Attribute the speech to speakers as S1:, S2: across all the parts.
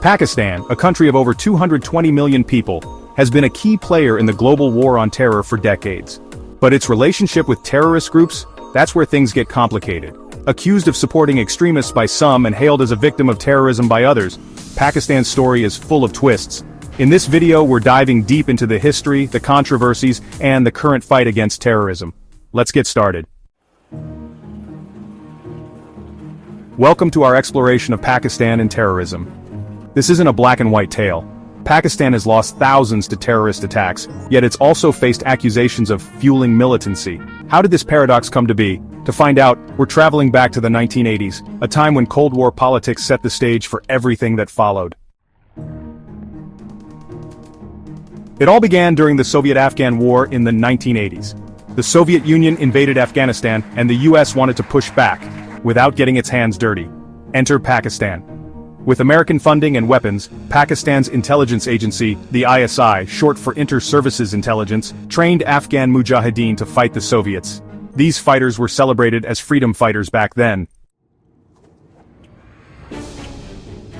S1: Pakistan, a country of over 220 million people, has been a key player in the global war on terror for decades. But its relationship with terrorist groups, that's where things get complicated. Accused of supporting extremists by some and hailed as a victim of terrorism by others, Pakistan's story is full of twists. In this video, we're diving deep into the history, the controversies, and the current fight against terrorism. Let's get started. Welcome to our exploration of Pakistan and terrorism. This isn't a black and white tale. Pakistan has lost thousands to terrorist attacks, yet it's also faced accusations of fueling militancy. How did this paradox come to be? To find out, we're traveling back to the 1980s, a time when Cold War politics set the stage for everything that followed. It all began during the Soviet-Afghan War in the 1980s. The Soviet Union invaded Afghanistan, and the US wanted to push back, without getting its hands dirty. Enter Pakistan. With American funding and weapons, Pakistan's intelligence agency, the ISI, short for Inter-Services Intelligence, trained Afghan mujahideen to fight the Soviets. These fighters were celebrated as freedom fighters back then.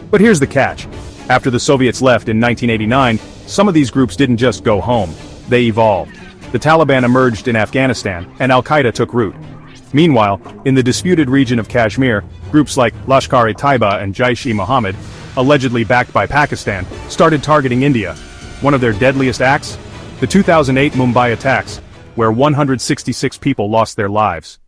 S1: But here's the catch. After the Soviets left in 1989, some of these groups didn't just go home. They evolved. The Taliban emerged in Afghanistan, and Al-Qaeda took root. Meanwhile, in the disputed region of Kashmir, groups like Lashkar-e-Taiba and Jaish-e-Mohammed, allegedly backed by Pakistan, started targeting India. One of their deadliest acts? The 2008 Mumbai attacks, where 166 people lost their lives.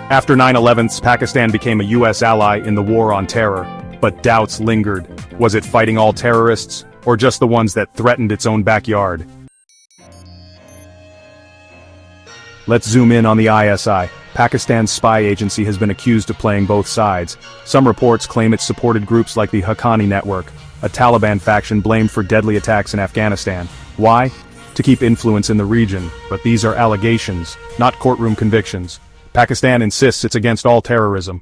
S1: After 9/11, Pakistan became a US ally in the war on terror, but doubts lingered. Was it fighting all terrorists, or just the ones that threatened its own backyard? Let's zoom in on the ISI. Pakistan's spy agency has been accused of playing both sides. Some reports claim it supported groups like the Haqqani Network, a Taliban faction blamed for deadly attacks in Afghanistan. Why? To keep influence in the region, but these are allegations, not courtroom convictions. Pakistan insists it's against all terrorism.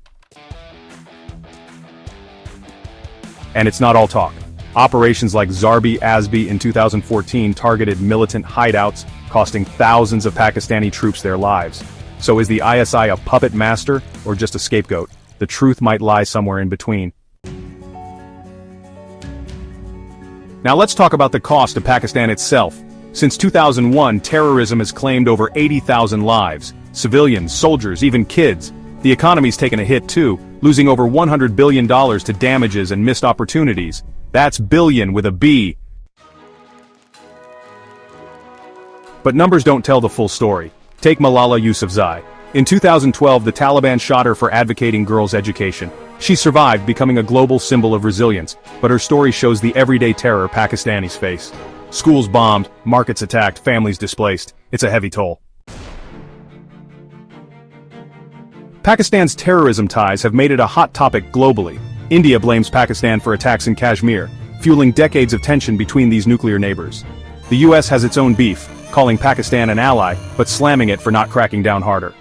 S1: And it's not all talk. Operations like Zarbi-Azbi in 2014 targeted militant hideouts, costing thousands of Pakistani troops their lives. So is the ISI a puppet master, or just a scapegoat? The truth might lie somewhere in between. Now let's talk about the cost of Pakistan itself. Since 2001, terrorism has claimed over 80,000 lives. Civilians, soldiers, even kids. The economy's taken a hit too, losing over $100 billion to damages and missed opportunities. That's billion with a B. But numbers don't tell the full story. Take Malala Yousafzai. In 2012, the Taliban shot her for advocating girls' education. She survived, becoming a global symbol of resilience, but her story shows the everyday terror Pakistanis face. Schools bombed, markets attacked, families displaced. It's a heavy toll. Pakistan's terrorism ties have made it a hot topic globally. India blames Pakistan for attacks in Kashmir, fueling decades of tension between these nuclear neighbors. The US has its own beef, calling Pakistan an ally, but slamming it for not cracking down harder.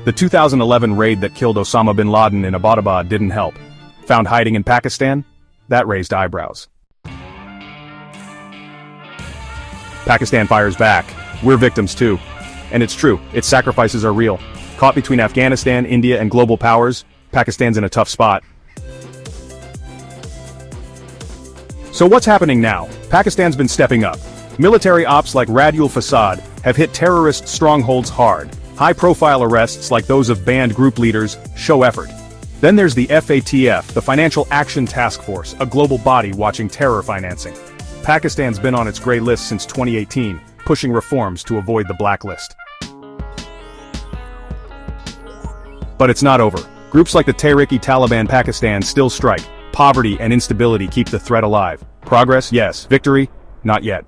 S1: The 2011 raid that killed Osama bin Laden in Abbottabad didn't help. Found hiding in Pakistan? That raised eyebrows. Pakistan fires back. We're victims too. And it's true, its sacrifices are real. Caught between Afghanistan, India, and global powers, Pakistan's in a tough spot. So what's happening now? Pakistan's been stepping up. Military ops like Radiul Fasad have hit terrorist strongholds hard. High-profile arrests like those of banned group leaders show effort. Then there's the FATF, the Financial Action Task Force, a global body watching terror financing. Pakistan's been on its gray list since 2018, pushing reforms to avoid the blacklist. But it's not over. Groups like the Tehrik-e-Taliban Pakistan still strike. Poverty and instability keep the threat alive. Progress, yes. Victory, not yet.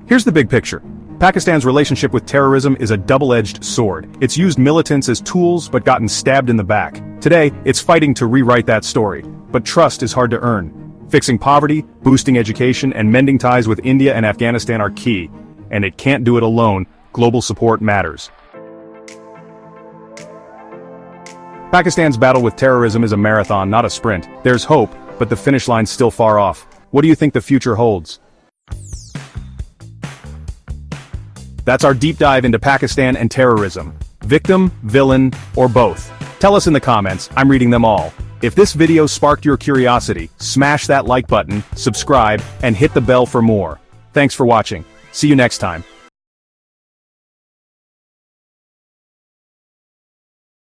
S1: Here's the big picture. Pakistan's relationship with terrorism is a double-edged sword. It's used militants as tools but gotten stabbed in the back. Today, it's fighting to rewrite that story. But trust is hard to earn. Fixing poverty, boosting education, and mending ties with India and Afghanistan are key. And it can't do it alone. Global support matters. Pakistan's battle with terrorism is a marathon, not a sprint. There's hope, but the finish line's still far off. What do you think the future holds? That's our deep dive into Pakistan and terrorism. Victim, villain, or both? Tell us in the comments, I'm reading them all. If this video sparked your curiosity, smash that like button, subscribe, and hit the bell for more. Thanks for watching. See you next time.